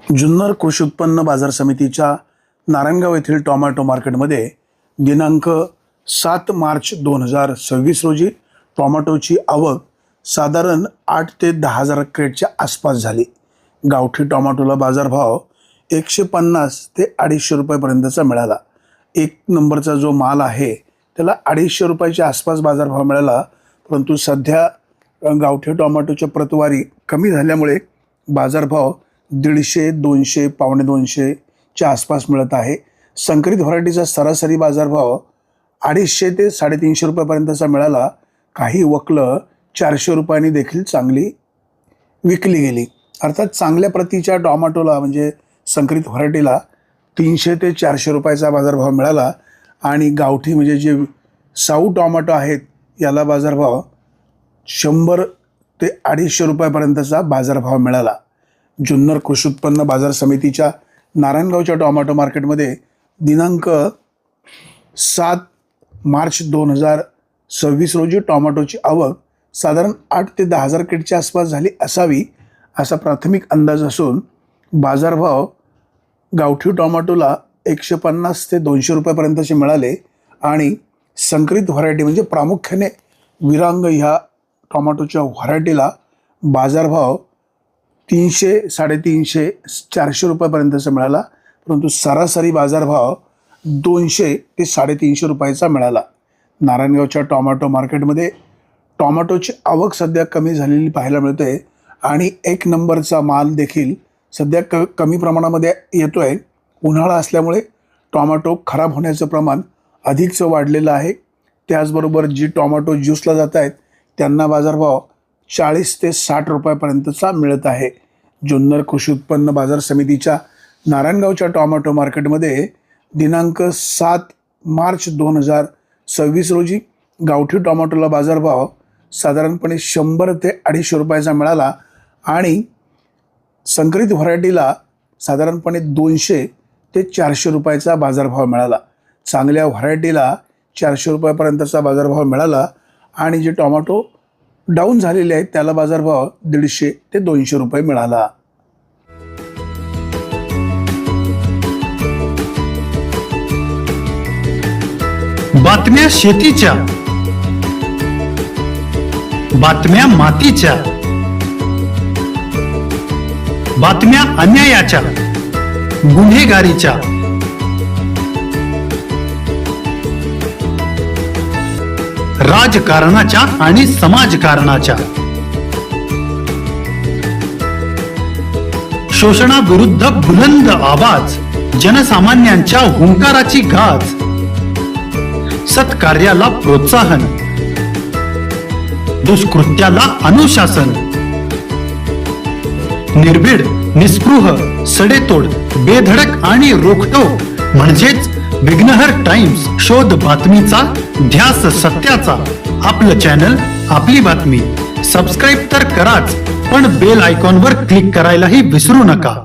जुन्नर कृषी उत्पन्न बाजार समितीच्या नारायणगाव येथील टोमॅटो मार्केटमध्ये दिनांक 7 मार्च 2026 रोजी टोमॅटोची आवक साधारण 8 ते 10 हजार क्रेटच्या आसपास झाली. गावठी टोमॅटोला बाजारभाव 150 ते 250 रुपयापर्यंतचा मिळाला. एक नंबरचा जो माल आहे त्याला 250 रुपयाच्या आसपास बाजारभाव मिळाला. परंतु सध्या गावठी टोमॅटोच्या प्रतवारी कमी झाल्यामुळे बाजारभाव 150, 200, पावणे 200च्या आसपास मिळत आहे. संकरित व्हरायटीचा सरासरी बाजारभाव 250 ते 350 रुपयापर्यंतचा मिळाला. काही वकलं 400 रुपयांनी देखील चांगली विकली गेली. अर्थात चांगल्या प्रतीच्या टोमॅटोला म्हणजे संकरित व्हरायटीला 300 ते 400 रुपयाचा बाजारभाव मिळाला आणि गावठी म्हणजे जे साऊ टोमॅटो आहेत याला बाजारभाव 100 ते 250 रुपयापर्यंतचा बाजारभाव मिळाला. जुन्नर कृषी उत्पन्न बाजार समितीच्या नारायणगावच्या टोमॅटो मार्केटमध्ये दिनांक 7 मार्च 2026 रोजी टोमॅटोची आवक साधारण 8 ते 10 हजार क्रेटच्या आसपास झाली असावी असा प्राथमिक अंदाज असून बाजारभाव गावठी टोमॅटोला 150 ते 200 रुपयापर्यंतचे मिळाले आणि संकरित व्हरायटी म्हणजे प्रामुख्याने विरांग ह्या टोमॅटोच्या व्हरायटीला बाजारभाव 300, 350, 400 रुपयापर्यंतचा मिळाला. परंतु सरासरी बाजारभाव 200 ते 350 रुपयाचा मिळाला. नारायणगावच्या टोमॅटो मार्केटमध्ये टोमॅटोची आवक सध्या कमी झालेली पाहायला मिळते आणि एक नंबरचा माल देखील सध्या कमी प्रमाणामध्ये येतो आहे. उन्हाळा असल्यामुळे टोमॅटो खराब होण्याचं प्रमाण अधिकचं वाढलेलं आहे. त्याचबरोबर जी टोमॅटो ज्यूसला जात आहेत त्यांना बाजारभाव 40 ते 60 रुपयापर्यंतचा मिळत आहे. जुन्नर कृषी उत्पन्न बाजार समितीच्या नारायणगावच्या टोमॅटो मार्केटमध्ये दिनांक 7 मार्च 2026 रोजी गावठी टोमॅटोला बाजारभाव साधारणपणे 100 ते 250 रुपयाचा मिळाला आणि संकरित व्हरायटीला साधारणपणे 200 ते 400 रुपयाचा बाजारभाव मिळाला. चांगल्या व्हरायटीला 400 रुपयापर्यंतचा बाजारभाव मिळाला आणि जे टोमॅटो डाऊन झालेले आहेत त्याला बाजारभाव 150 ते 200 रुपये मिळाला. बातम्या शेतीच्या, बातम्या मातीच्या, बातम्या अन्यायाच्या, गुन्हेगारीच्या, राजकारणाच्या आणि समाजकारणाच्या, शोषणाविरुद्ध बुलंद आवाज, जनसामान्यांच्या हुंकाराची गाज, सत्कार्याला प्रोत्साहन, दुष्कृत्याला अनुशासन, निर्भीड, निस्पृह, सडेतोड, बेधडक आणि रोखठोक म्हणजेच विघ्नहर टाइम्स. शोध बातमीचा, ध्यास सत्याचा. आपलं चॅनल, आपली बातमी. सबस्क्राईब तर कराच, पण बेल आयकॉनवर क्लिक करायलाही विसरू नका.